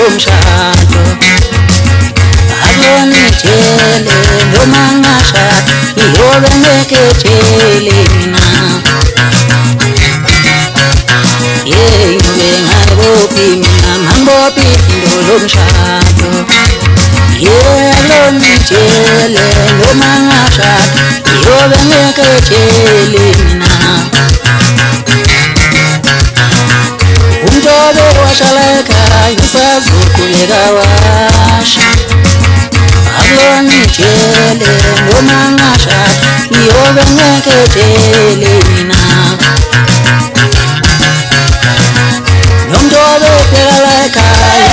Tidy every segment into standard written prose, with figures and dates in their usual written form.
lomshado akunitshele noma ngashada ngiyobe ngeketshele mina ngiyobe ngabophi mina mangibophi indo lomshado lonitshele noma ngashada ngiyobe ngeketshele mina umntobe washala ekhaya usazoqhubeka washa akunitshele noma ngashada ngiyobe ngeketshele mina nomntobe uphekela ekhaya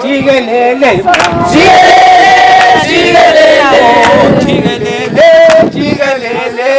Jigelele, jigelele.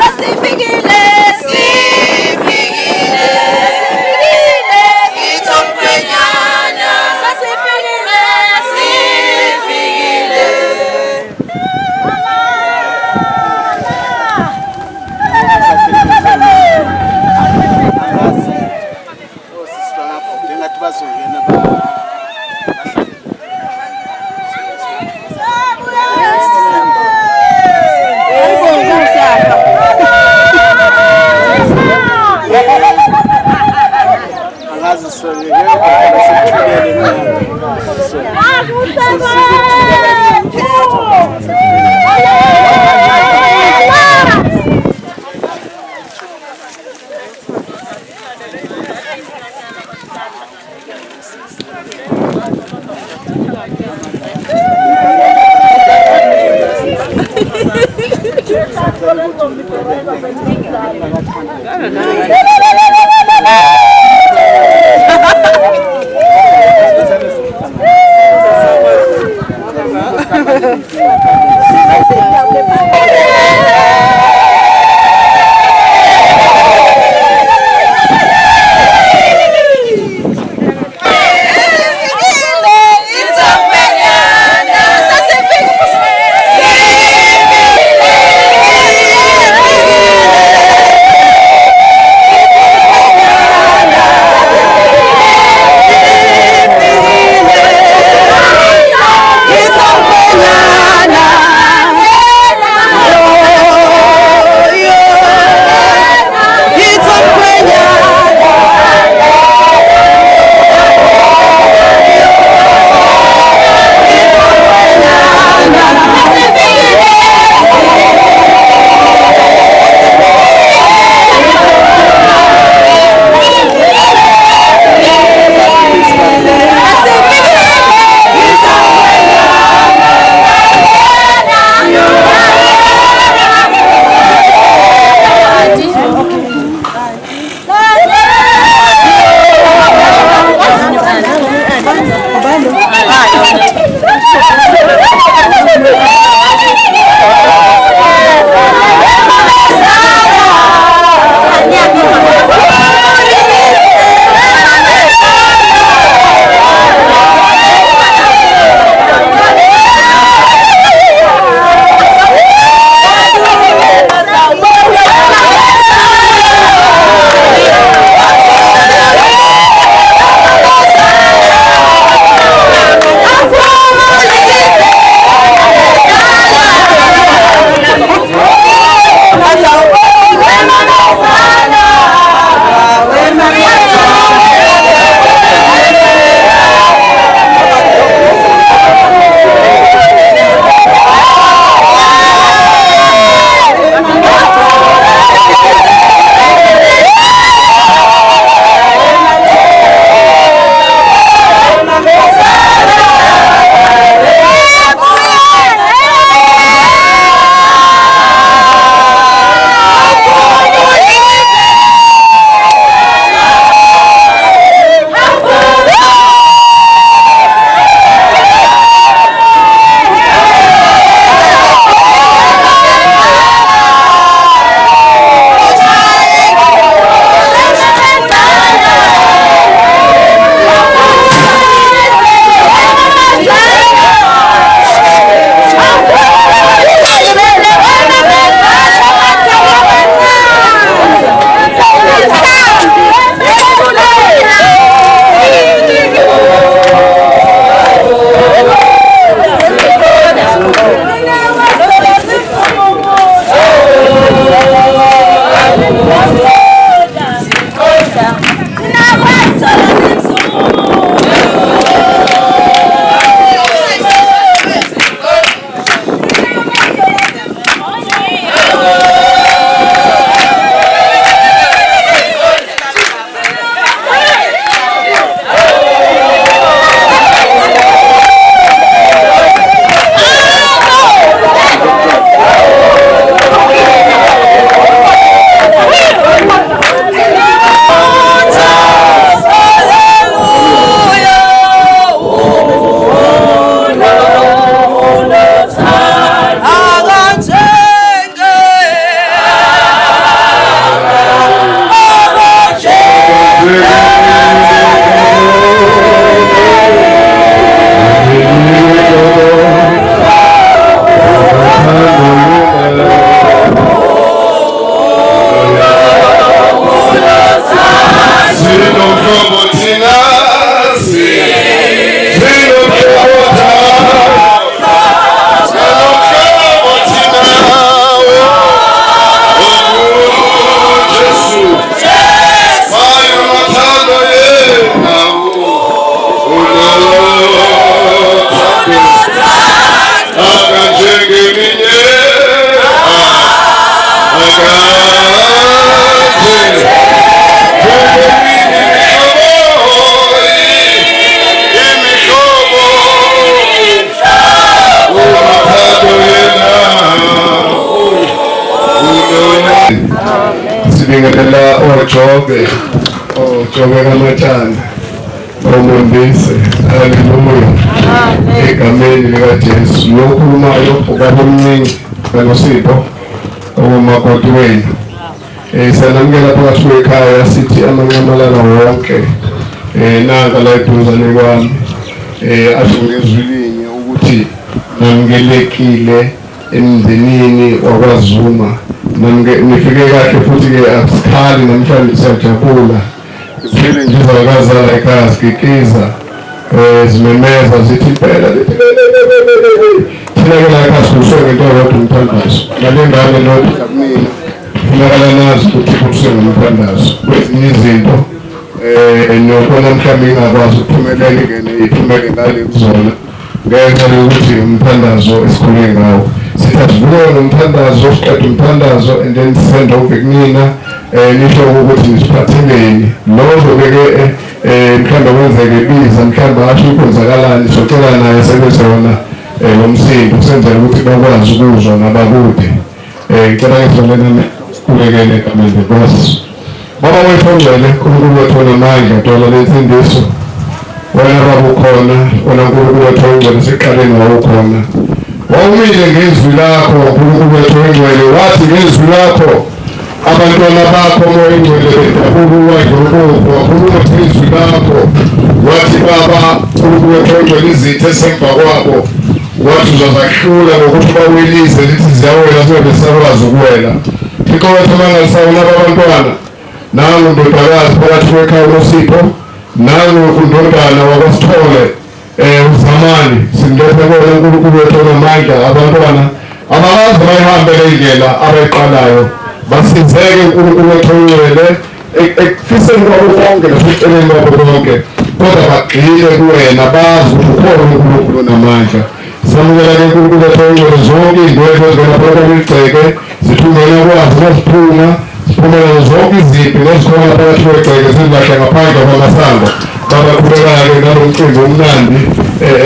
Sasifikile Jobe kaMathanda omondise. Haleluya. Egameni likaJesu lokhulumayo ubabomningi kaNosipho omakoti wenu. Sanamukela phakathi kwekhaya sithi amanyamalala wonke nanga la eduzane kwami asho ngezwilinye ukuthi namukelekile emndenini wakwaZuma. Nifike kahle futhi-ke asikhali namhlanje siyajabula. Izivile nje izakazala ekhaya zikikiza zimemeza zithi impela thina-ke la ekhaya sikuswe ngento kodwa umthandazo ngale ngane nothi kumina funakala nazi ukuthi kukuswe ngomthandazo kwezinye izinto nokona mhlawumbe ingakwazi ukuphumelela-ke iphumele ngale kuzona ngenxa yokuthi umthandazo esikhule ngawo. Sithi asivulele umthandazo siqede umthandazo and then sisende over kunina nisho ukuthi nisiphatheleni lozo-ke mhlawumbe kwenzeke biza mhlawumbe asho ukwenzakalani socela naye sebezona ngomsindo kusenzela ukuthi bakwazi ukuzwa nabakude. Ngicela-ke sizolena sikhulekele egameni lenkosi. Baba wethu ongcwele, uNkulunkulu wethu onamandla dola lensindiso, wena Baba ukhona, wena uNkulunkulu wethu ongcwele sekuqaleni wawukhona. Wawumile ngezwi lakho uNkulunkulu wethu ongcwele, wathi ngezwi lakho abantwana bakho moya ongcwele bedabuka idolobho, wakhuluma ngezwi lakho wathi Baba uNkulunkulu wethu ongcwele izitha esemva kwabo wathi uzazahlula ngokuthi bawelise lithi ziyawela ziyobe zisakwazi ukuwela. Thixo wethu mangasawona abantwana nangu ndodakazi phakathi kwekhaya uNosipho, nangu undodana wakwaSithole uZamani, simlethe kuwena uNkulunkulu wethu onamandla. Abantwana abakazi bayihambe le ndlela abayiqalayo, basizeke uNkulunkulu wethu ongcwele ekufiseni kwabo konke nasekuceleni kwabo konke, kodwa bagxile kuwena bazi ukuthi ukhona uNkulunkulu onamandla. Samukela-ke uNkulunkulu wethu ongcwele zonke iy'ndwebo ezivela phakathi kwegceke zithungela kwazi naziphuma ziphumela zonke iziphi nezikhona phakathi kwegceke zilahle ngaphandle kwamasango. Baba qhubeka-ke nalo mcimbi omnandi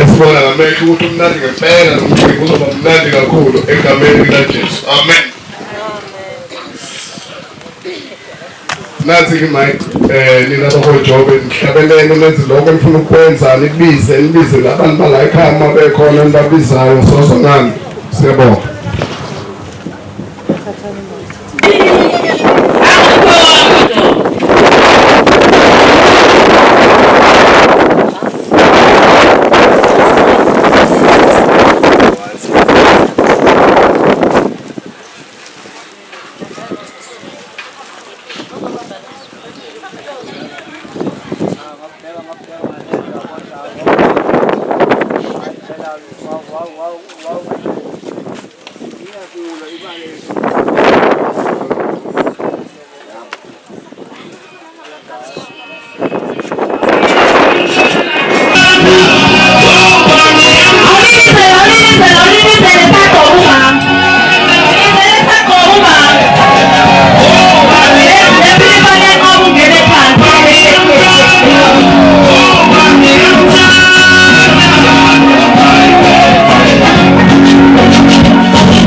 esibona ngamehlo ukuthi umnandi ngempela lo mcimbi uzoba mnandi kakhulu egameni likaJesu. Amen. Nathi-ke mike nina bakoJobe nihlabelele nenze lokho enifuna ukwenza, nibize labantu bala ekhaya uma bekhona nibabizayo sozonani. Siyabonga.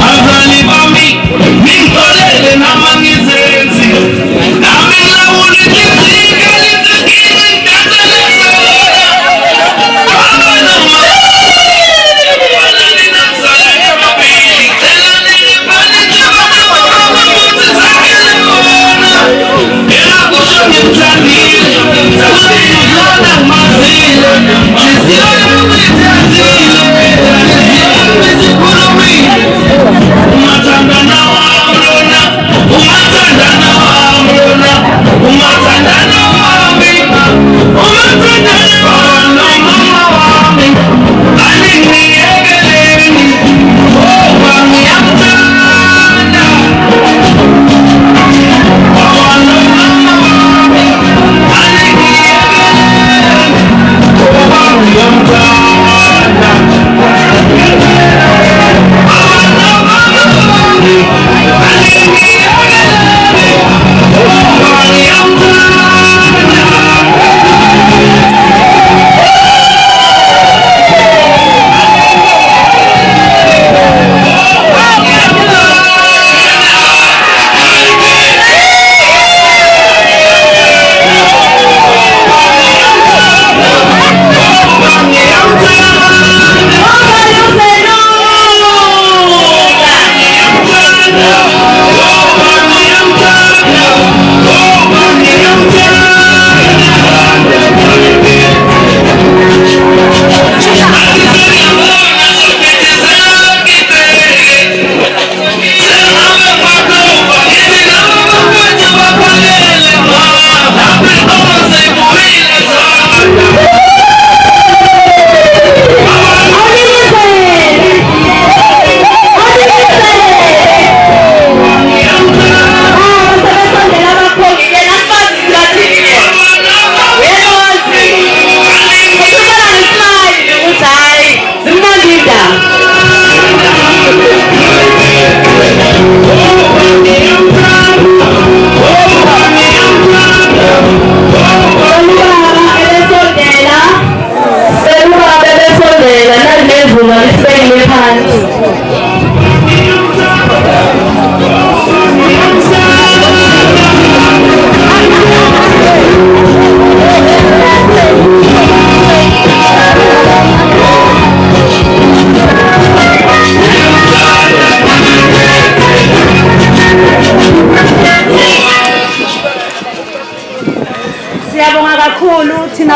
Azali mami, mi solele na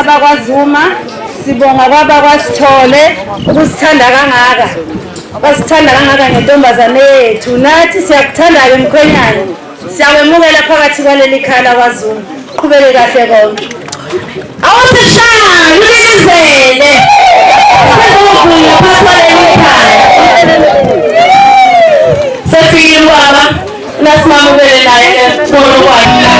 sibonga bakwaZuma, sibonga kwabakwaSithole ukusithanda kangaka. Basithanda kangaka ngentombazane yethu. Nathi siyakuthanda ke mkhwenyana. Siyawemukela phakathi kwaleli khala kwaZuma. Qhubeke kahle konke. Awusishaya ulizele. Sekubuya phakathi kwaleli khala. Sefile baba. Nasimamukele naye ngolo kwakhe.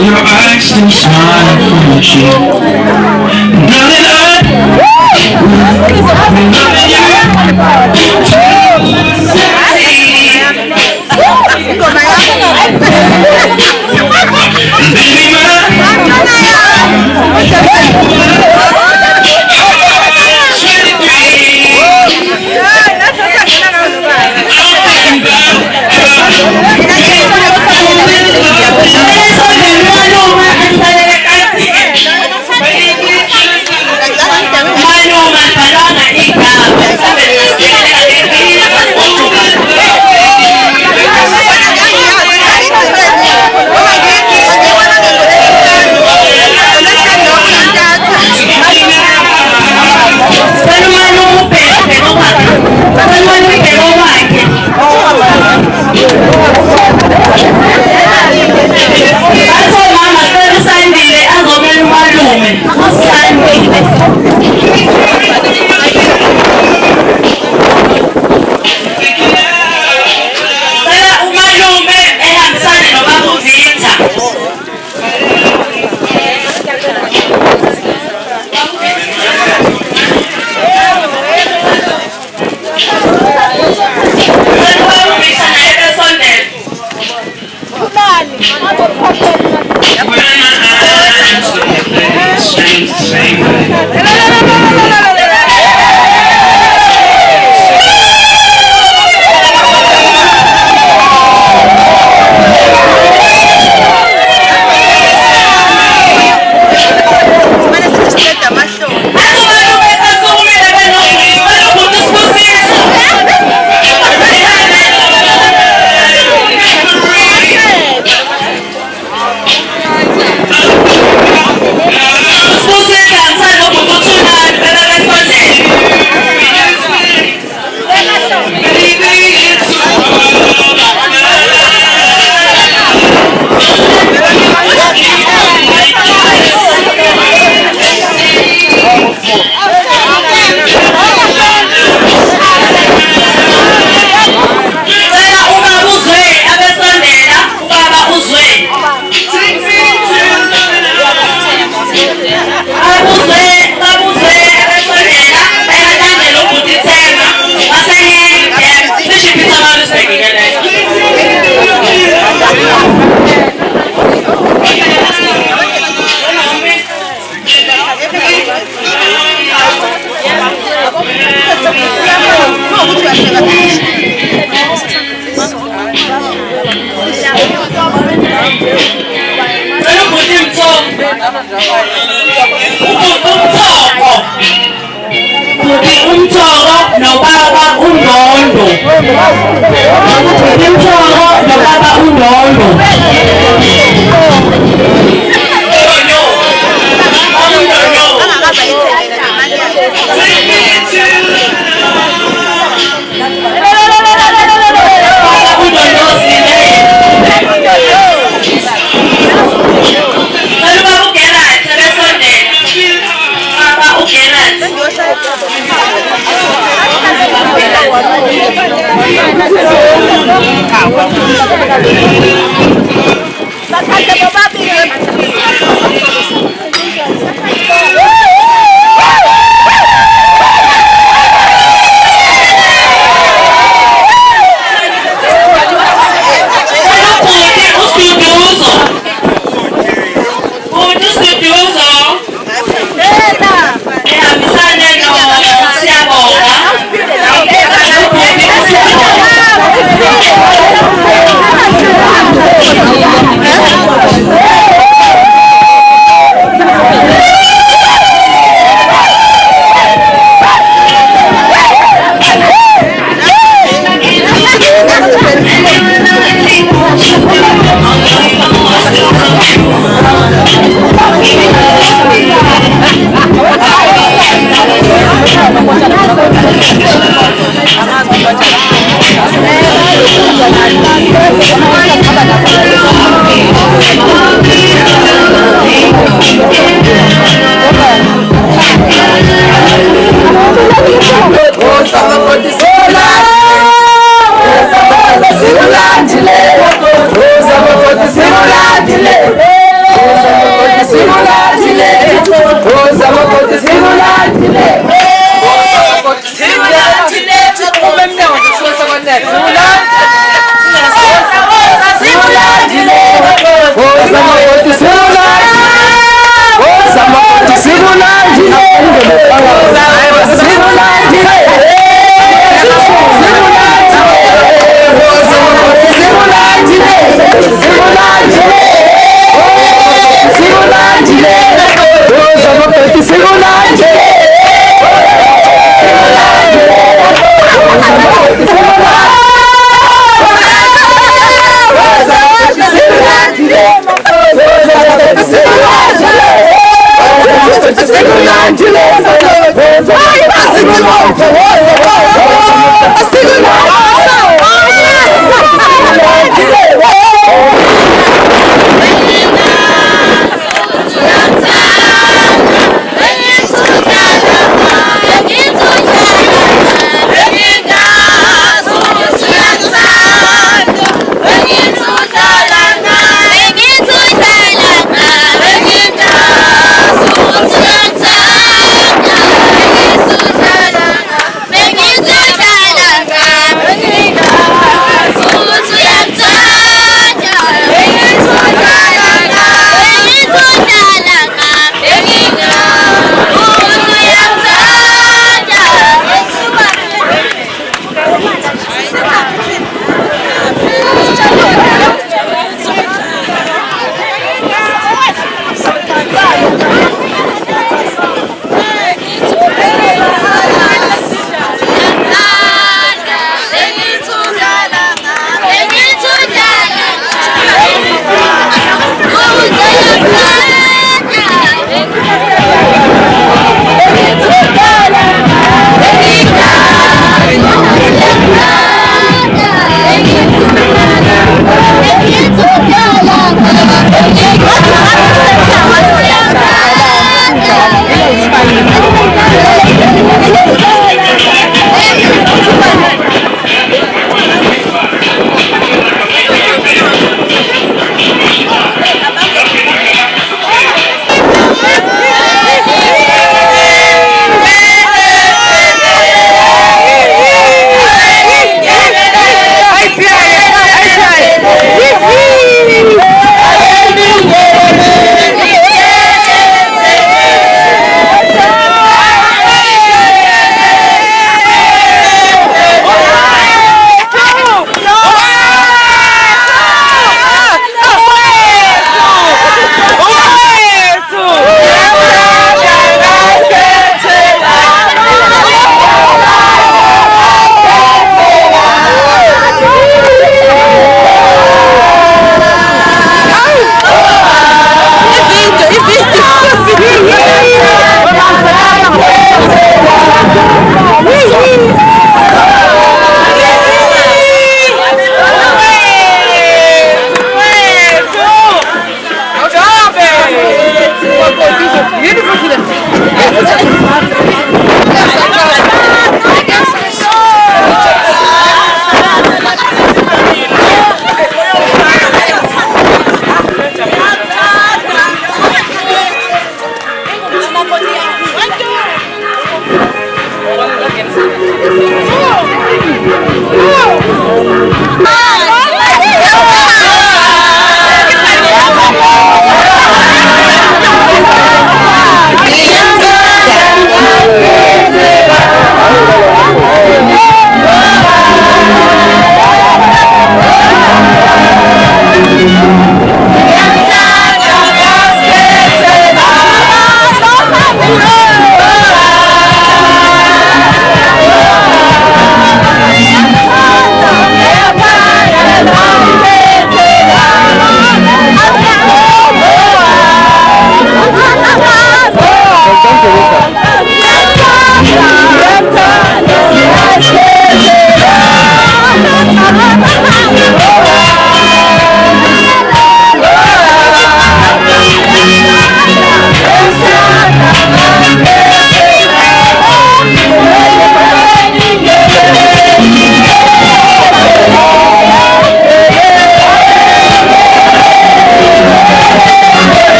Your eyes still shine from the cheek. Now that Simulante!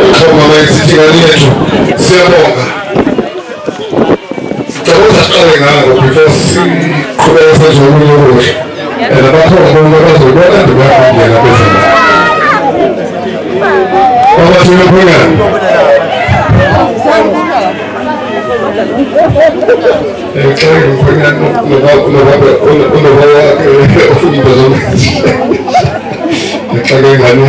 ukubonga bayisithingane yethu siyabonga Jabuza siqale ngalo because siqhubeka sezomunye ukudla nabakhona abazobona ndibakundlela bezela abathi bephungana xa ngiphungana unobaba wakhe ufuna into zonke xa ngengane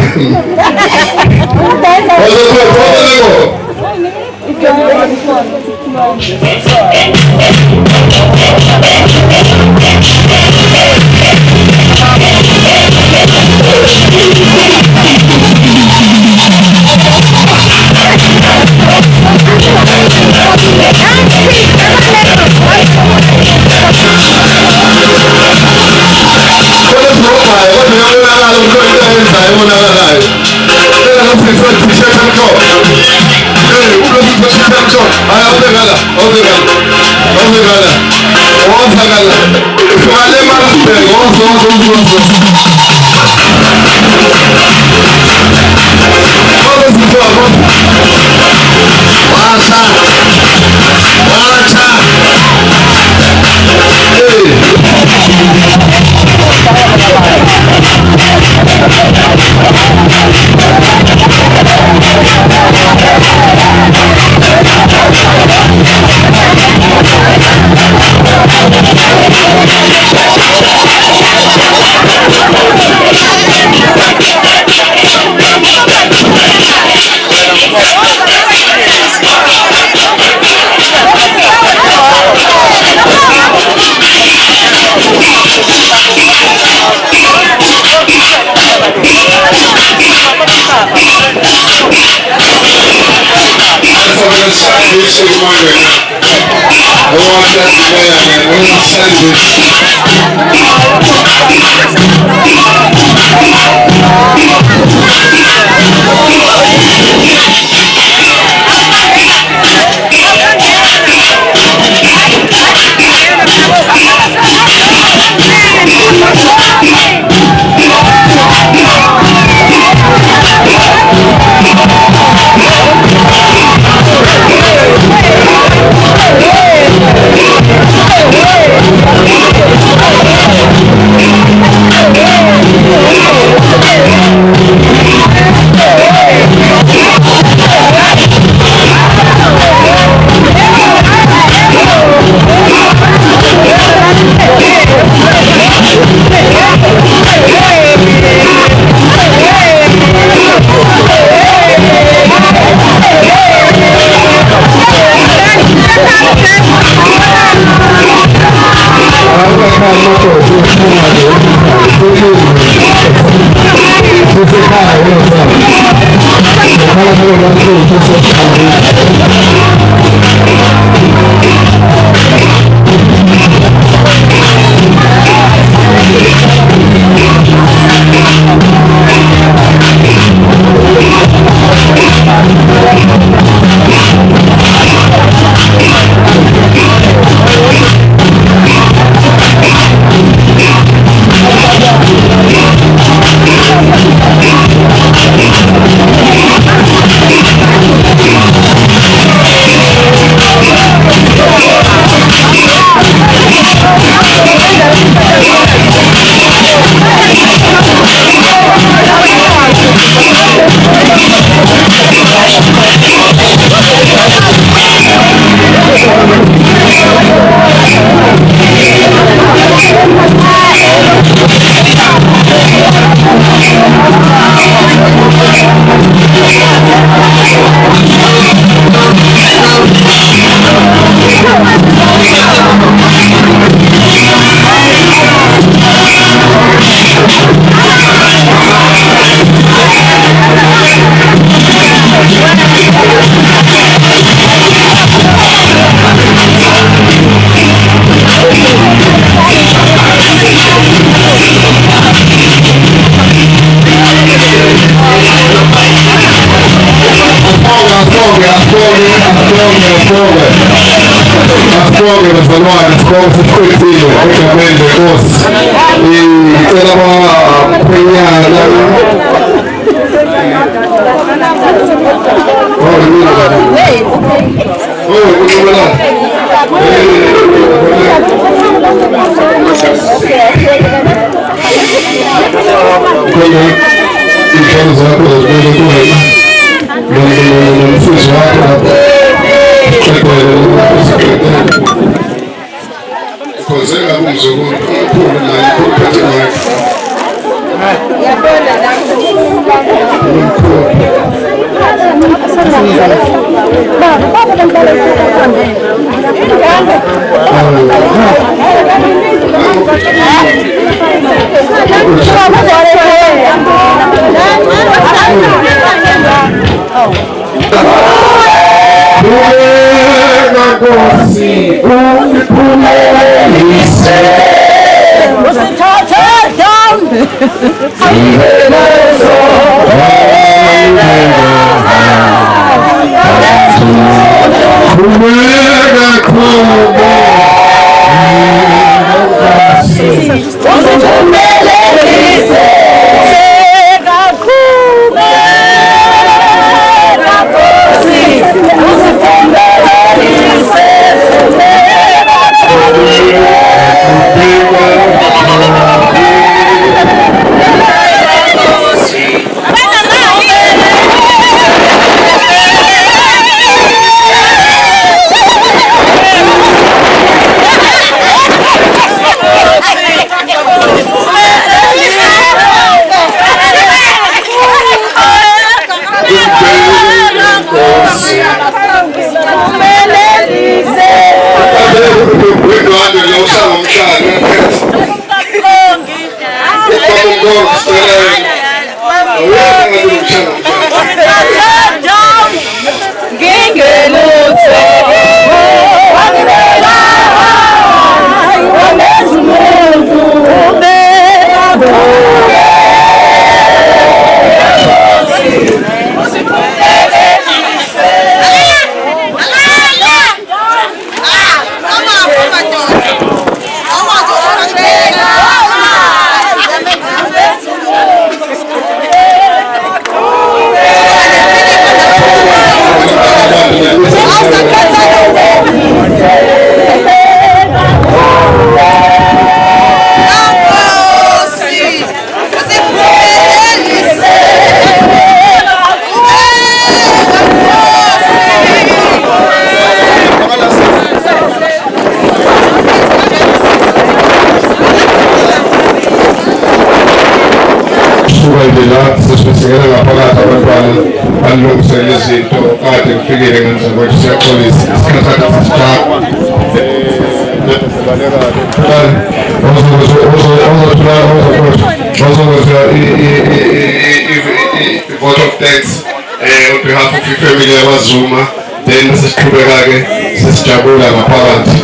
vote of thanks on behalf of the family yabaZuma, then sesiqhubeka-ke sesijabula ngaphakathi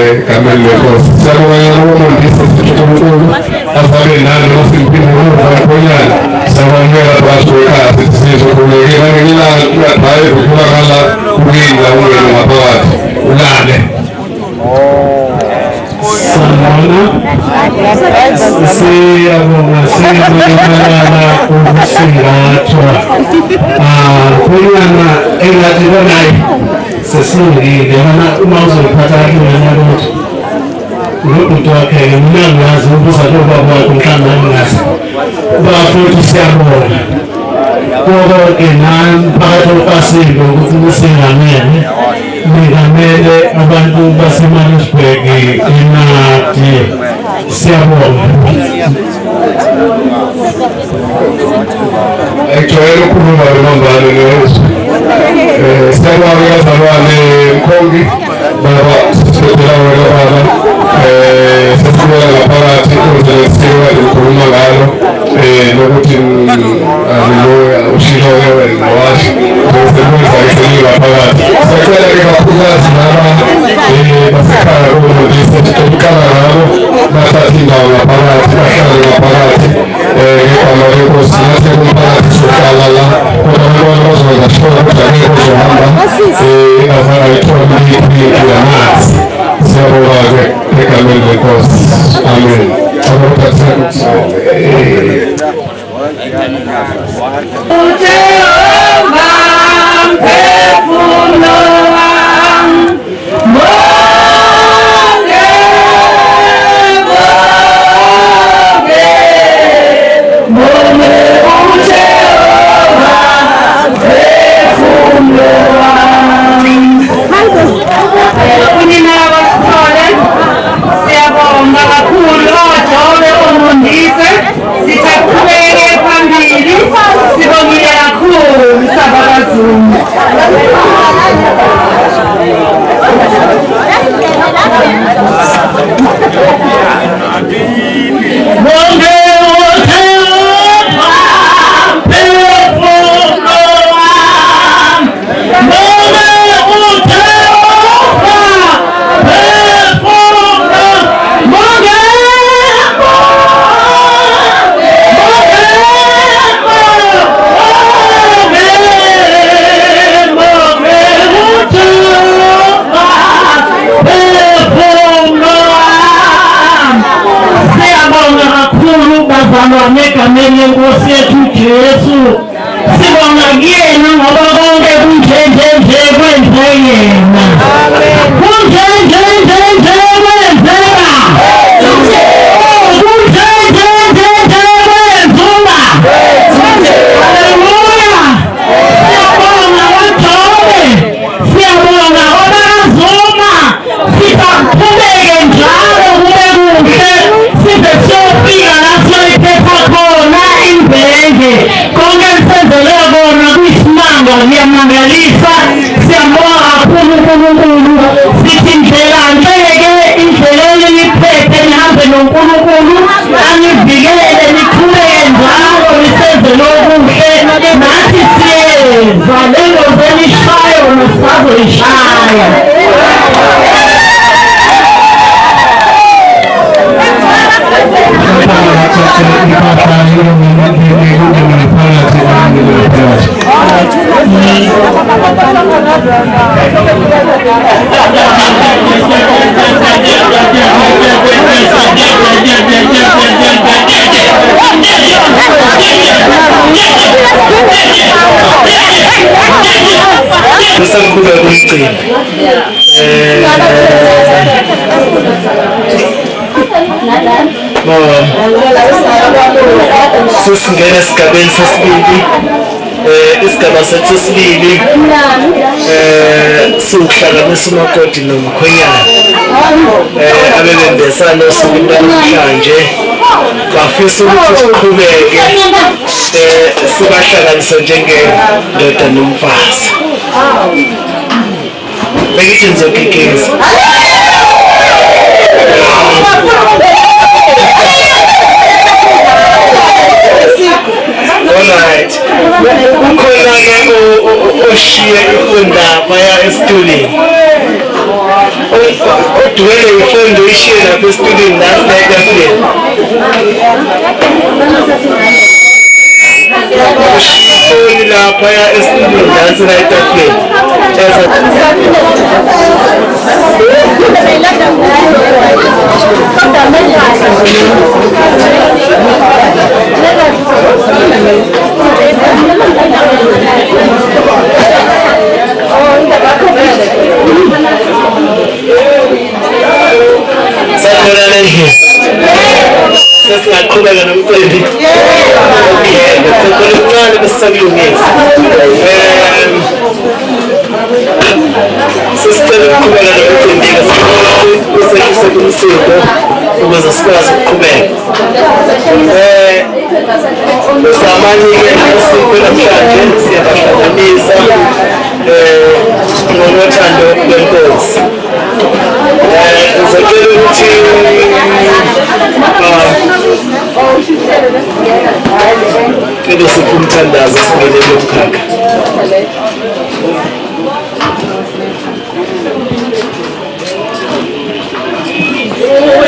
egameni lenkosi. Siyabonga umfundisi uNkulunkulu azabe nani nosimpini ngokonyana sabamela basho ekhaya sithi sizokhulekela ngelanga kungadhayi kutholakala ukwinda ungene ngaphakathi ulale. Siyabonga sizokumelana ukusingathwa kunyana engathi bonayo sesilungile mana uma uzophatha kunyana lutho lobhuti wakhe mina ngiyazi ubuza lobaba wakhe mhlawumbe angazi bafowethu siyabonga konke nami phakathi kwasilo ukuthi nisingamele nikamele abantu baseMaritzburg eNadi siyabonga. Ejwayele ukukhuluma nomambane newezo siyabonga bazalwane Mkhongi baba sisibhedlela wena baba sesibeka ngaphakathi uzelesiwe ukukhuluma ngalo nokuthi ushilo-ke wena washi sesibonisa iseliwa phakathi siyacela-ke kakhulukazi laba basekhaya kumfundisi ukuqala ngabo bathathe indawo ngaphakathi bahlale ngaphakathi ngegama lenkosi nathi kumphakathi sohlala la kodwa abantwana bazokwenza sure ukuthi angeke uzohamba ingazange ayithole iphi yamanzi. Siyabonga-ke egameni lenkosi. Amen. Sesingena esigabeni sesibili isigaba sesibili siwuhlanganisa umakoti nomkhwenyana abebembesana osukwini namhlanje bafisa ukuthi siqhubeke sibahlanganise njengendoda nomfazi. Begithi nizogigeza. Alright. Ukhona ke oshiye ifunda phaya esitulini. Odwele ifunda ishiye lapha esitulini last night after. Oshiye lapha phaya esitulini last night after. Sesingaqhubeka nomcimbi. Okay, ngicela besakulungisa. Sesicela ukuqhubeka nomcimbi kusekusekunisiko ukuze sikwazi ukuqhubeka. Samanye-ke isiko namhlanje siyabahlanganisa ngonothando lwenkosi. Ngizocela ukuthi kede siphe umthandazo sibelele umkhakha. Oh,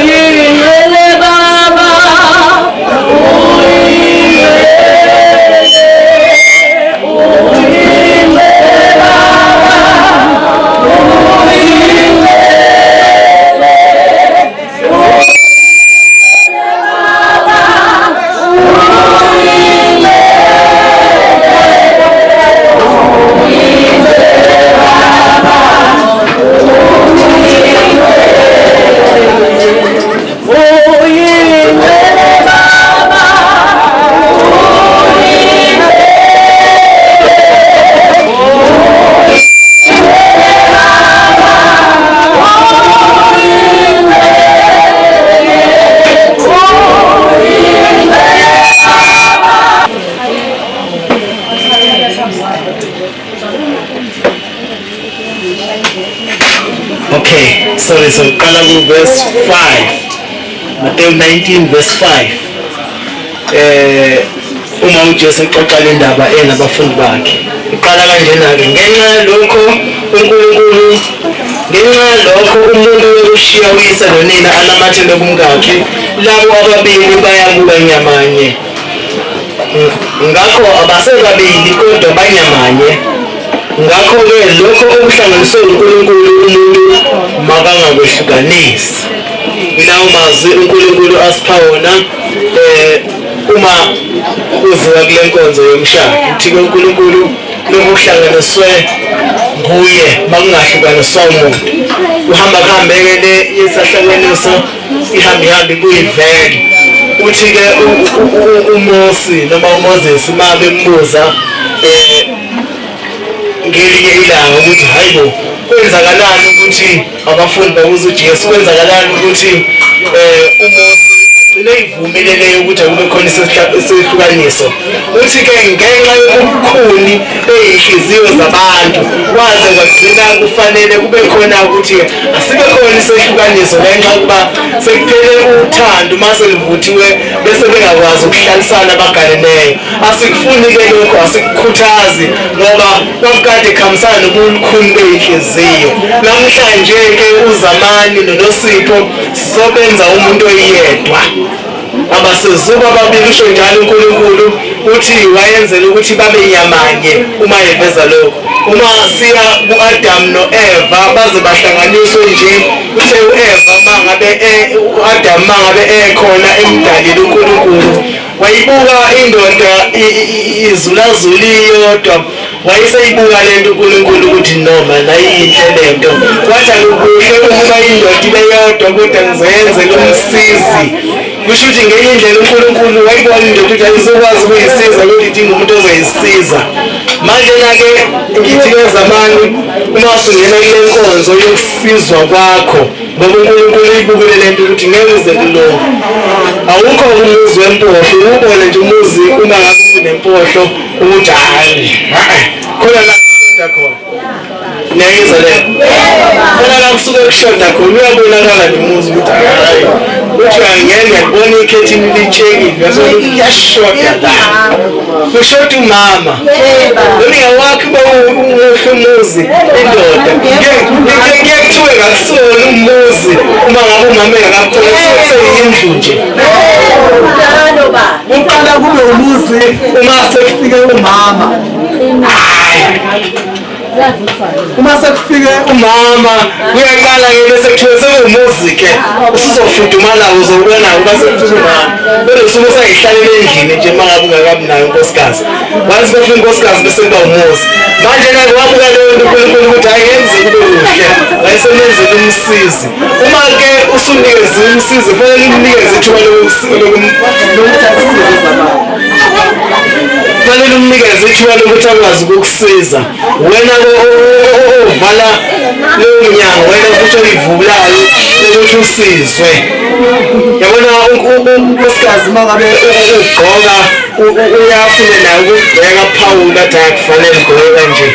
Okay, sorry, so qala ku verse 5. Matthew 19 verse 5. Uma uJesu exoxa le ndaba enabafundi bakhe. Iqala kanjena-ke ngenxa lokho uNkulunkulu ngenxa lokho umuntu uyoshiya uyise nonina anamathele kumkakhe labo ababili bayakuba nyamanye. Ngakho abasebabili kodwa banyamanye. Ngakho-ke lokho okuhlanganiswe uNkulunkulu umuntu makangakwehlukanizi. Ilawo mazwi uNkulunkulu asipha wona uma kuziwa kule nkonzo yomshado. Uthi-ke uNkulunkulu lokhu kuhlanganiswe nguye makungahlukaniswa umuntu. Uhamba kuhambeke le yesahlakaniso ihambe kuyivele. Uthi-ke uMosi noma uMoses uma bembuza ngelinye ilanga ukuthi hayibo kwenzakalani ukuthi abafundi babuza uJesu kwenzakalani ukuthi uMosi agcine ivumelele ukuthi akube khona isihlukaniso. Uthi-ke ngenxa yobukhuni ey'nhliziyo zabantu kwaze kwagcina kufanele kube khona ukuthi asibe khona isihlukaniso ngenxa yokuba sekuphele uthando mase livuthiwe bese bengakwazi ukuhlalisana abaganeneyo. Asikufuni-ke lokho, asikukhuthazi ngoba kwakukade kuhambisana nobukhuni bey'nhliziyo. Namhlanje-ke uZamani noNosipho sizobenza umuntu oyedwa. Abasizuba babili usho njalo uNkulunkulu uthi wayenzela ukuthi babe nyamanye uma eveza lokho. Uma siya ku-Adam no-Eva baze bahlanganiswe nje uthe u-Eva mangabe u-Adam mangabe ekhona emdalile uNkulunkulu wayibuka indoda izulazuli iyodwa wayeseyibuka lento uNkulunkulu ukuthi noma nayinhle lento wathi akukuhle ukuba indoda ibe yodwa kodwa ngizenzele umsizi. Kusho ukuthi ngenye indlela uNkulunkulu wayibona indoda ukuthi ayizokwazi ukuyisiza ukuthi idinga umuntu ozoyisiza. Manje-ke ngithi-ke Zamani uma usungena kule nkonzo yokusizwa kwakho ngoba uNkulunkulu uyibukele lento ukuthi ngeke uze kuloko. Awukho umuzi wempohlo, ubone nje umuzi uma ngabe unempohlo ukuthi hayi khona la kushoda khona. Niyayizwa le? Khona la kusuke kushoda khona uyabonakala nomuzi ukuthi hayi uthi angeke ngibone ikhethini lichekile ngiyabona ukuthi kuyashoda la. Kushoda umama. Ngiyawakhi ba umuzi indoda. Ngeke kuthiwe ngakusona umuzi uma ngabe umama engakakhona seyindlu nje. Uqala kube umuzi uma sekufike umama. Uma sekufike umama uyaqala ke bese kuthiwe sekumuzi-ke usuzofudumala uzobona uba sekufike umama. Bese usuke usayihlalele endlini nje uma ngabe ungakabi nayo unkosikazi. Once befika unkosikazi bese kuba umuzi. Manje-ke wabuka leyo nto uNkulunkulu ukuthi hayi yenze kube kuhle wayesomenzela umsizi. Uma-ke usunikeze umsizi kufanele umnikeze ithuba kufanele umnikeze ithuba lokuthi akwazi ukukusiza. Wena ovala leyo mnyango wena futhi oyivulayo ukuthi usizwe. Yabona unkosikazi uma ngabe ugqoka uyafuna naye ukubheka Phawula athi akufanele ugqoke kanje.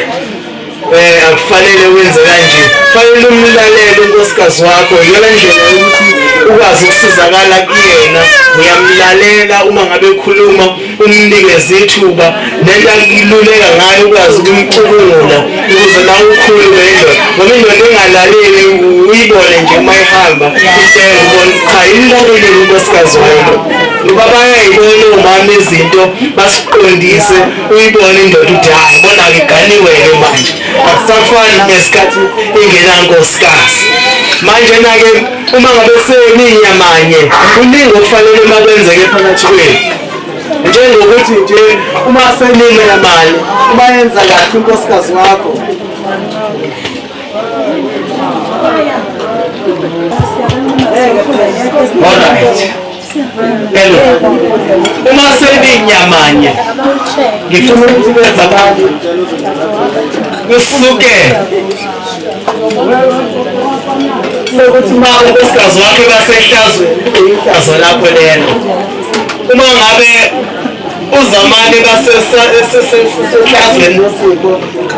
Akufanele wenze kanje. Kufanele umlalele unkosikazi wakho iyona ndlela yokuthi ukwazi ukusizakala kuyena. Uyamlalela uma ngabe ekhuluma umnikeze ithuba nento akiluleka ngayo ukwazi ukumcubungula ukuze nawe ukhulume indoda. Ngoba indoda engalaleli uyibone nje uma ihamba ubone cha imlaleli unkosikazi wayo. Ngoba bayayibona umama izinto basiqondise uyibone indoda ukuthi hayi bona-ke iganiwe-ke manje akusafani ngesikhathi ingenankosikazi. Manje-ke uma ngabe seninyamanye kuningi okufanele uma kwenzeke phakathi kwenu. Njengokuthi nje uma seninyamanye uma yenza kahle unkosikazi wakho alright. Hello. Uma seninyamanye ngifuna ukuthi benza abantu kusuke sokuthi uma unkosikazi wakhe basehlazweni ihlazo lakho lelo. Uma ngabe uzamane kaseseclassini nosipho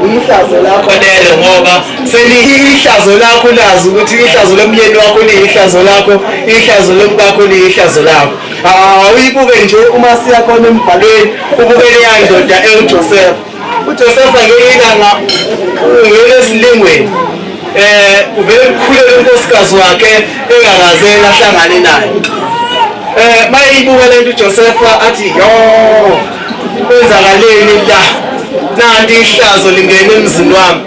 ihlazo lakho lelo ngoba selihlazo lakho lazi ukuthi ihlazo lomyeni wakho liyihlazo lakho ihlazo lomkakho liyihlazo lakho awuyibuke nje uma siya khona embhalweni ubukele yandoda eJoseph uJoseph ngelanga ngesilingweni uvele kukhulele unkosikazi wakhe engakaze ahlangane naye mayibuka lento uJoseph athi yo kwenzakaleni la nanti ihlazo lingene emzini wami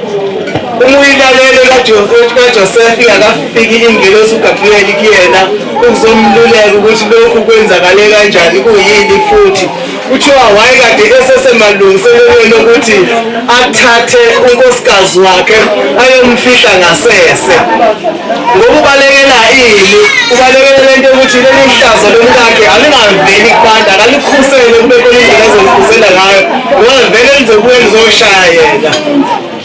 umuyilalele kaJoseph ingakafiki ingelosi uGabriel kuyena ukuzomluleka ukuthi lokhu kwenzakale kanjani kuyini futhi kuthiwa wayekade esesemalungiselelweni ukuthi athathe unkosikazi wakhe ayomfihla ngasese ngokubalekela ini ubalekela lento ukuthi leli hlazo lomkakhe alingaveli kubantu akalikhusele kube khona indlela azolikhusela ngayo ngoba vele lizobuye lizoshaya yena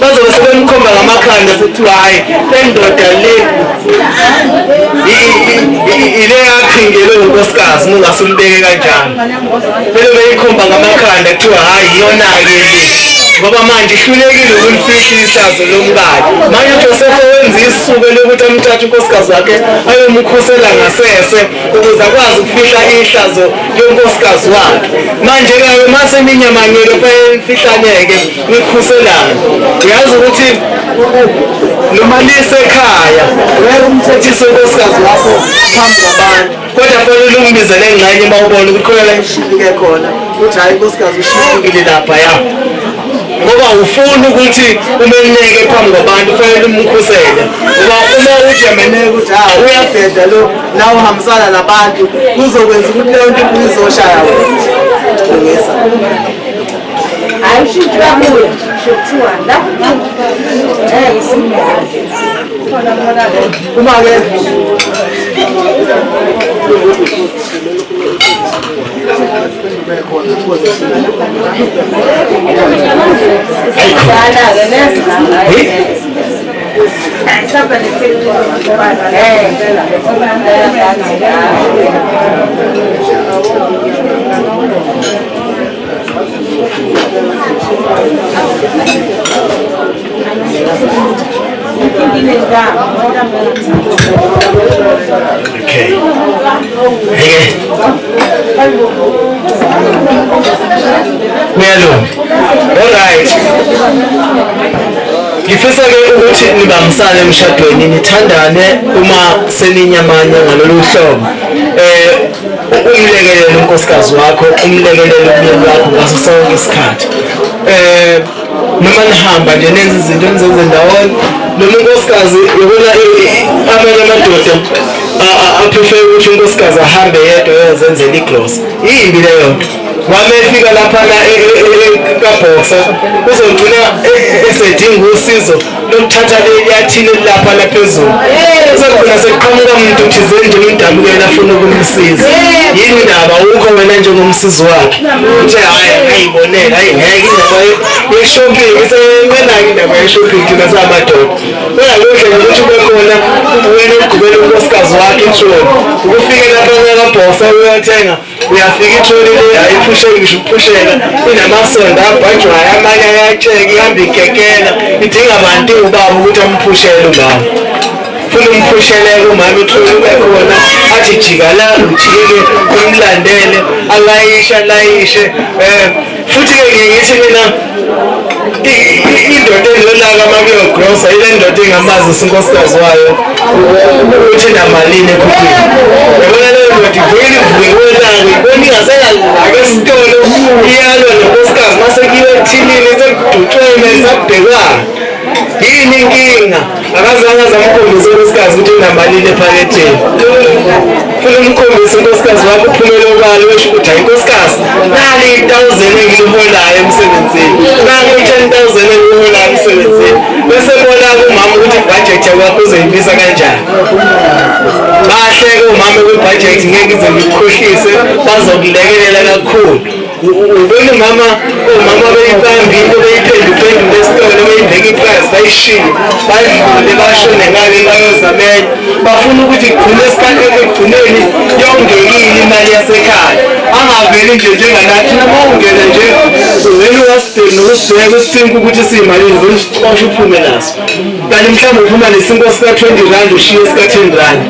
bazobe sebemkhomba ngamakhanda sekuthiwa hayi le ndoda le ile yaphingele unkosikazi mungasembeke kanjani belo beyikhomba ngamakhanda kuthiwa hayi iyona-ke le ngoba manje ihlulekile ukulifihla ihlazo lomkakhe manje uJoseph wenza isuku lokuthi amthathe unkosikazi wakhe ayomkhusela ngasese ukuze akwazi ukufihla ihlazo yonkosikazi wakhe manje-ke mase ninyamanyeke fanele nikhuselane uyazi ukuthi noma lisekhaya uyeke umthethise unkosikazi wakho phambi kwabantu kodwa fanele umbizele engxenye uma ubona ukuthi khona la ishilike khona uthi hayi unkosikazi ushilekile laphaya ngoba ufuna ukuthi umeneke phambi kwabantu fanele umkhusele ngoba uma uthi yameneke ukuthi uyabheda lo nawe uhambisana nabantu kuzokwenza ukuthi leyo nto izoshaya wena uma-ke alright ngifisa-ke ukuthi nibambisane emshadweni nithandane uma seninyamanye ngalolu hlobo umlekelele unkosikazi wakho umlekelele umyeni wakho ngaso sonke isikhathi noma nihamba nje nenza izinto nizenze ndawonye noma unkosikazi yobona amanye amadoda aprefer ukuthi unkosikazi ahambe yedwa eyozenzela igloss yimbi leyo nto wame efika laphana kaBoxer uzogcina esedinga usizo lokuthatha yathile laphana phezulu uzogcina sekuqhamuka umuntu thizeni nje umdabukela afuna ukumsiza yini ndaba ukho wena njengomsizi wakhe uthe hayi ayibonela hayi ngeke indaba ye-shopping isebenaki indaba ye-shopping thina samadoda kodwa lokho ukuthi ube khona wena ugqubela unkosikazi wakhe itroli ukufike laphana kaBoxer uyothenga uyafika itroli le ayiphusheki ngisho ukuphusheka inamasondo abhajwayo amanye ayatsheka ihamba igekela idinga abantu ubaba ukuthi amphushele ubaba funa umphushele umama itroli ube khona athi jika la ujikeke umlandele alayishe futhi-ke ngithi mina indoda elolaka uma kuyogrosa ile ndoda engamazisa unkosikazi wayo ukuthi namalini ekhukhwini yabona leyo ndoda ivele ivukelanga ibona ingasengalaka esitolo iyalwa nonkosikazi mase kiwe ethinini sekudutshwene sakubhekwana yini inkinga akazange azamkhombisa unkosikazi ukuthi unamalini ephaketheni funa umkhombisa unkosikazi wakho uphumele obala wesho ukuthi hayi nkosikazi nali 1,000 engiliholayo emsebenzini nali 10,000 engiliholayo emsebenzini bese bona-ke umama ukuthi ibhajethi yakwakho uzoyibisa kanjani bahleke umama kwibhajethi ngeke ize ngikukhohlise bazokulekelela kakhulu ubona umama beyibambi into beyiphenduphendule esitolo beyibheka iprice bayishiye badlule bashone ngale bayozamela bafuna ukuthi kugcine ekugcineni yongekile imali yasekhaya angaveli nje njenganathi noma ungena nje wena uyasibheka nokusibheka usithinka ukuthi siyimalini vele usixoshe uphume naso kanti mhlawumbe uphuma nesinko sika-20 ushiye sika-10 rand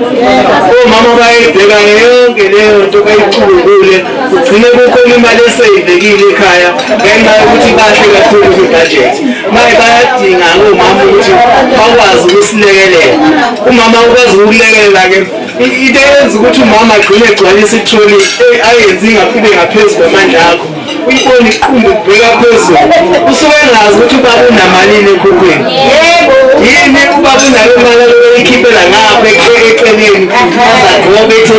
omama bayibheka yonke leyo nto bayicubungule ugcine kukhona imali eseyivekile ekhaya ngenxa yokuthi kahle kakhulu kwi-budget maye bayadinga-ke omama ukuthi bakwazi ukusilekelela umama ukwazi ukulekelela-ke into eyenza ukuthi umama agcine egcwalisa itroli ayenzi ibe ngaphezu kwamandla akho uyibona iqumbu kubheka phezulu usuke engazi ukuthi ubaba unamalini ekhukhwini yini ubaba unayo imali aloyikhiphela ngapha eceleni azagobe ethi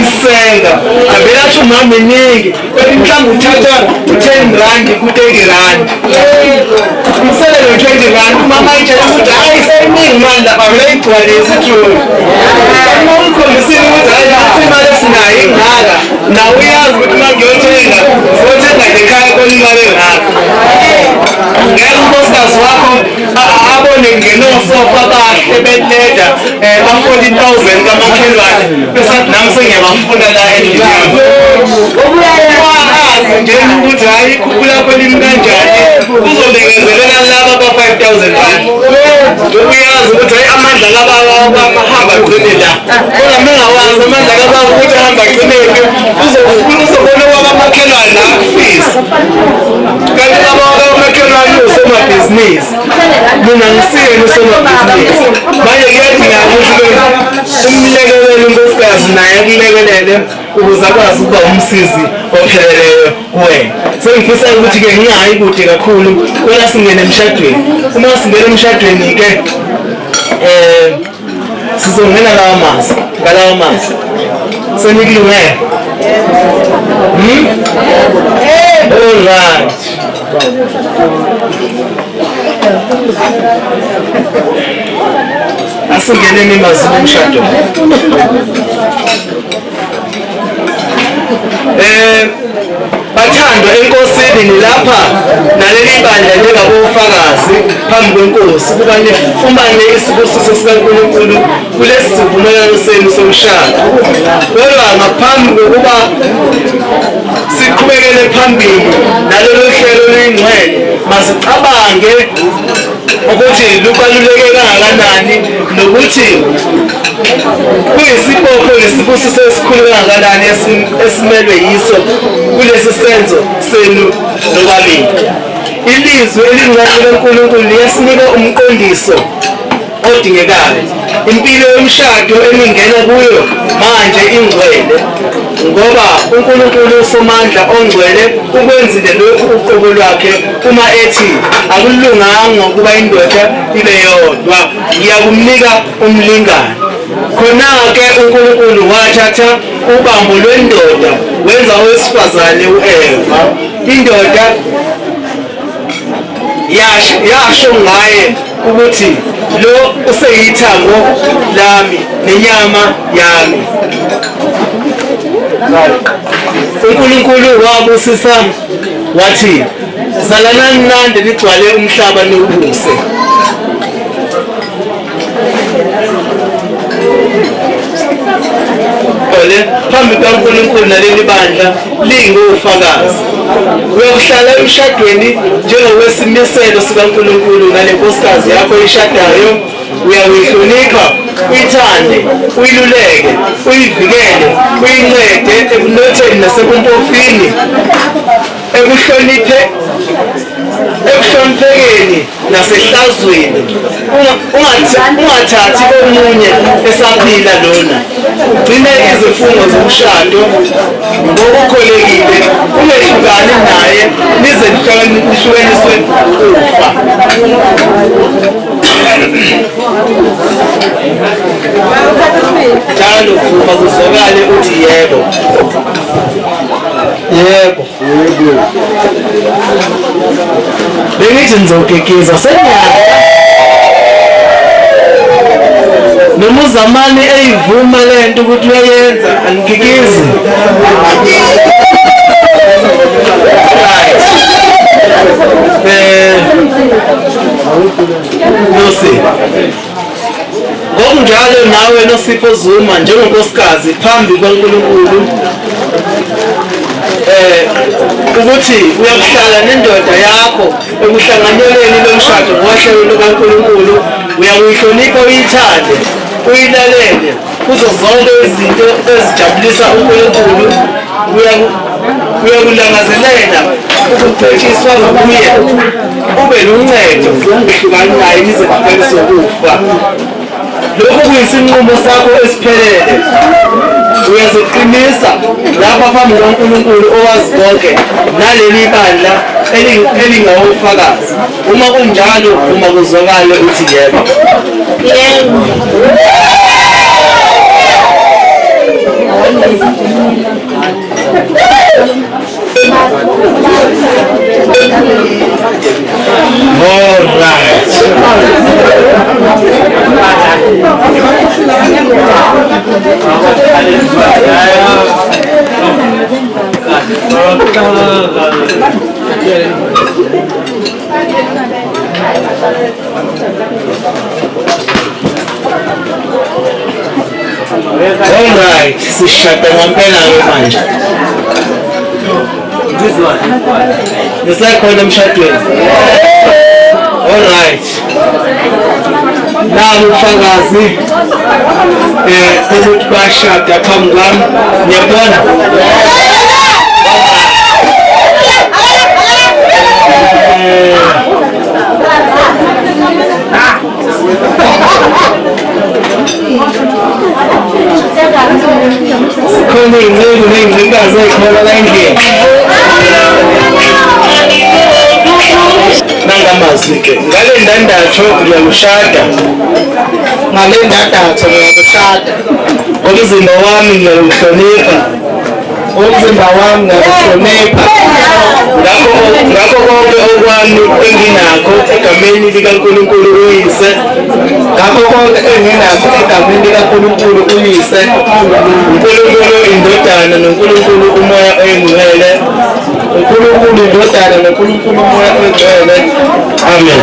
isenga avele athi umama eningi kodwa mhlawumbe uthatha u-10 rand ku-30 rand umsele no-20 rand umama ayitshela ukuthi hayi seyiningi mani lapha vele igcwalisa itroli ukhombisile ukuthi hayi imali esinayo ingaka nawe uyazi ukuthi uma ngiyothenga nekhaya kona imali engaka ngeke unkosikazi wakho abone ngenosofa bahle beleda ba-40,000 kamakhelwane besathi nami sengiyabafuna la endlini wazi nje ukuthi hhayi ikhuphula khona imi kanjani uzobengezelela laba ba-5,000 rand uyazi ukuthi hayi amandla kabahamba agcine la kodwa mengawazi amandla kababa ukuthi ahamba agcinephi uzobona kwakamakhelwane la akufisa kanti kamakhelwane usomabhizinisi mina ngisiyeni usomabhizinisi manje kuyadingeka ukuthi umlekelele unkosikazi naye akulekelele ukuze akwazi ukuba umsizi opheleleyo kuwena sengifisa ukuthi-ke ngingayi kude kakhulu kwela singene emshadweni uma singena emshadweni-ke sizongena ngalawa mazi senikulungele all right asingeneni emazini omshado bathandwa enkosini nilapha naleli bandla njengabofakazi phambi kwenkosi ukuba nifumane isibusiso sikaNkulunkulu kulesi sivumelwano senu somshado kodwa ngaphambi kokuba siqhubekele phambili nalolu hlelo oluyingcwele masicabange ukuthi lubaluleke kangakanani nokuthi kuyisibopho nesibusiso esikhulu kangakanani esimelwe yiso kulesi senzo senu nobabili. Ilizwi elincane leNkulunkulu liyasinika umqondiso odingekayo. Impilo yomshado eningena kuyo manje ingcwele ngoba uNkulunkulu uSomandla ongcwele ukwenzile lokhu uqobo lwakhe uma ethi akulunganga ukuba indoda ibe yodwa ngiyakumnika umlingane. Khona-ke uNkulunkulu wathatha ubambo lwendoda wenza owesifazane u-Eva. Indoda yasho ngaye ukuthi lo useyithambo lami nenyama yami. uNkulunkulu wabusisa wathi zalanani nande ligcwale umhlaba niwubuse. Phambi kaNkulunkulu naleli bandla lingofakazi uyokuhlala emshadweni njengowesimiselo sikaNkulunkulu nale nkosikazi yakho ishadayo. Uyayihlonipha, uyithande, uyiluleke, uyivikele, uyincede ekunotheni nasekumpofini, ekuhloniphekeni nasehlazweni. Ungathathi omunye esaphila lona. Ugcine izifungo zomshado ngokukholekile, ungehlukani naye nize lihlukaniswe ukufa. Njalo vuma kuzwakale uthi yebo. Yebo. Bengithi nizogegeza senyaka. Noma uzamane eyivuma lento ukuthi uyayenza angigigizi. Nosi. Ngokunjalo nawe Nosipho Zuma njengonkosikazi phambi kaNkulunkulu ukuthi uyakuhlala nendoda yakho ekuhlanganyeleni lomshado ngohlelo lukaNkulunkulu, uyakuyihlonipha, uyithande, uyilalele kuzo zonke izinto ezijabulisa uNkulunkulu, uyakulangazelela ukuphethiswa nguye, ube luncedo ungehlukani naye nize ngaphelisa ukufa. Lokhu kuyisinqumo sakho esiphelele, uyaziqinisa lapha phambi kaNkulunkulu owazi konke naleli bandla elingawofakazi. Uma kunjalo uma kuzwakale uthi yebo. Yebo. All right. Alright, sishada ngempela ke manje. Nisekhona emshadweni. Alright. Namu ufakazi ukuthi bashada phambi kwami. Ngiyabona. Sikhona iy'ngcebo ney'ngcikazi ey'khona la endlini. Nangamazwi-ke ngale ndandatho ngiyakushada, ngale ndandatho ngiyakushada, umzimba wami ngiyawuhlonipha, umzimba wami ngiyawuhlonipha, ngakho konke okwami enginakho egameni likaNkulunkulu uyise, ngakho konke enginakho egameni likaNkulunkulu uyise, uNkulunkulu indodana noNkulunkulu umoya oyingcwele, uNkulunkulu indodana noNkulunkulu umoya oyingcwele. Amen.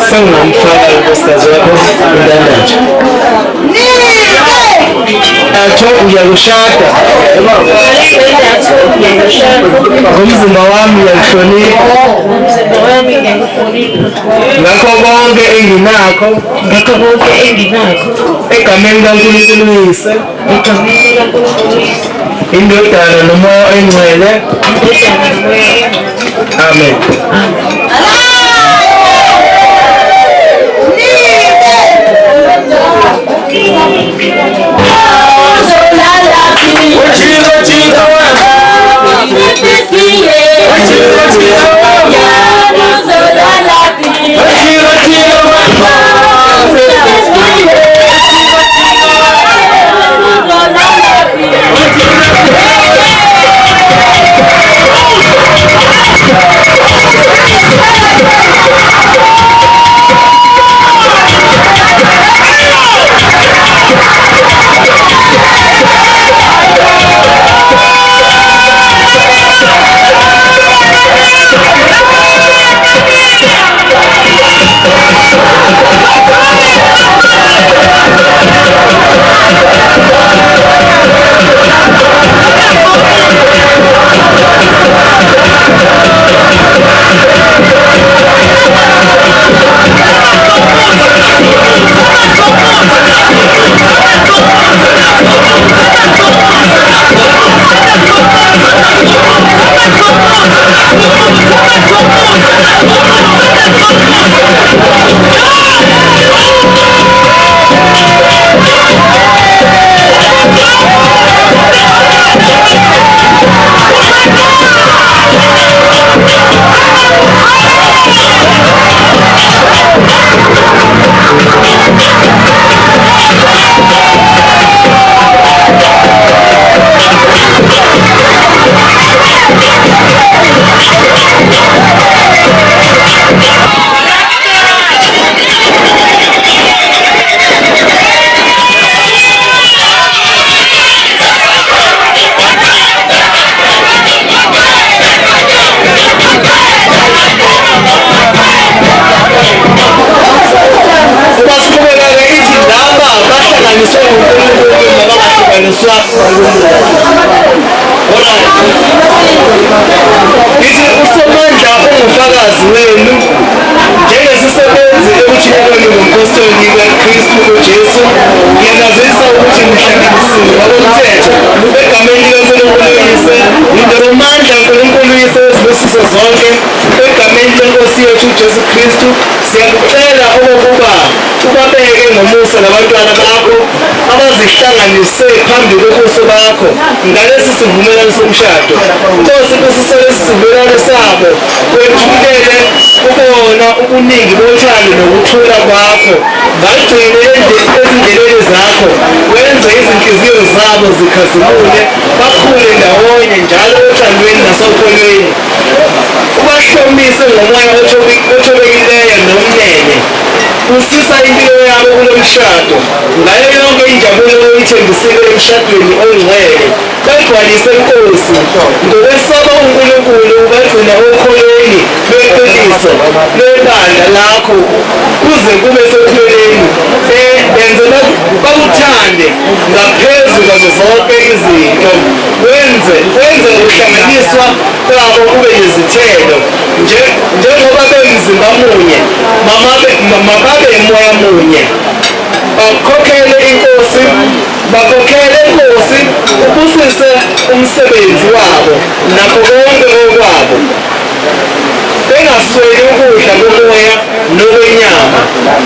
Sengingumfaka unkosikazi wakho indandatho. Uyakushada ngomzimba wami uyawuhlonipha, ngakho konke enginakho egameni kaNkulunkulu uyise, indodana nomoya oyingcwele. Amen. ngokomthetho egameni likaNkulunkulu uyise ngizomandla uNkulunkulu uyise wezibusiso zonke egameni lenkosi yethu uJesu Kristu siyakucela okokuba ubabeke ngomusa labantwana bakho abazihlanganise phambi kobuso bakho ngalesi sivumelwano somshado. Nkosi kusisele isivumelwano sabo wethulele ukubona ubuningi bothando nokuthula kwakho bagcine ezindleleni zakho wenze izinhliziyo zabo zikhazimule bakhule ndawonye njalo othandweni nasokholweni ubahlomise ngomoya othobekileyo nomnene usisa impilo yabo kulo mshado ngayo yonke injabulo oyithembisile emshadweni ongcwele bagcwalise Nkosi ngokwesaba uNkulunkulu bagcina okholweni lweqiniso lwebandla lakho kuze kube sekupheleni yenze bakuthande ngaphezu kwazo zonke izinto wenze ukuhlanganiswa kwabo kube yizithelo njengoba bemzimba munye mababe moya munye bakhokhele Inkosi ubusise umsebenzi wabo nakho konke okwabo bengasweli ukudla komoya nokwenyama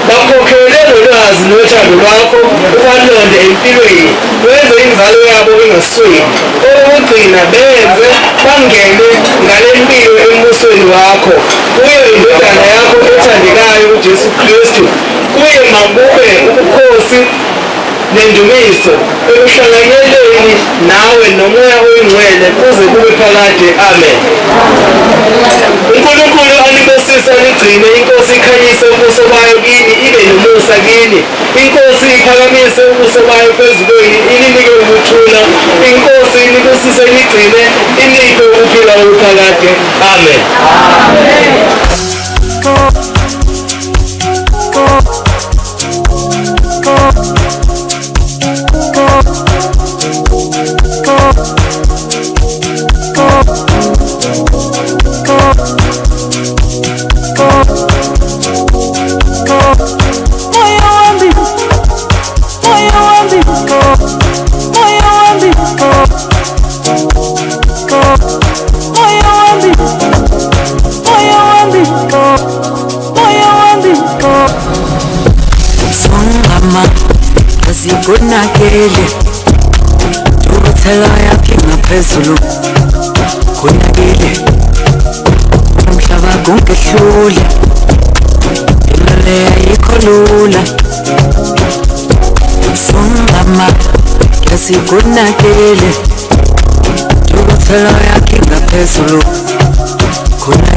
bakhokhele ngolwazi nothando lwakho ubalonde empilweni wenze inzalo yabo ingasweli okugcina benze bangene ngale mpilo embusweni wakho kuyo indodana yakho ethandekayo uJesu Kristu kuye makube ubukhosi nendumiso ekuhlanganyeleni nawe nomoya oyingcwele kuze kube phakade. Amen. uNkulunkulu alibusise aligcine Inkosi ikhanyise ubuso bayo kini ibe nomusa kini. Inkosi iphakamise ubuso bayo phezu kwenu ilinike ukuthula. Inkosi ilibusise iligcine iniphe ukuphila okuphakade. Amen. Kunakele ubuthela yakhe ngaphezulu kunakele umhlaba konke hlule imali ayikho lula sungama yasikunakele ubuthela yakhe ngaphezulu kunakele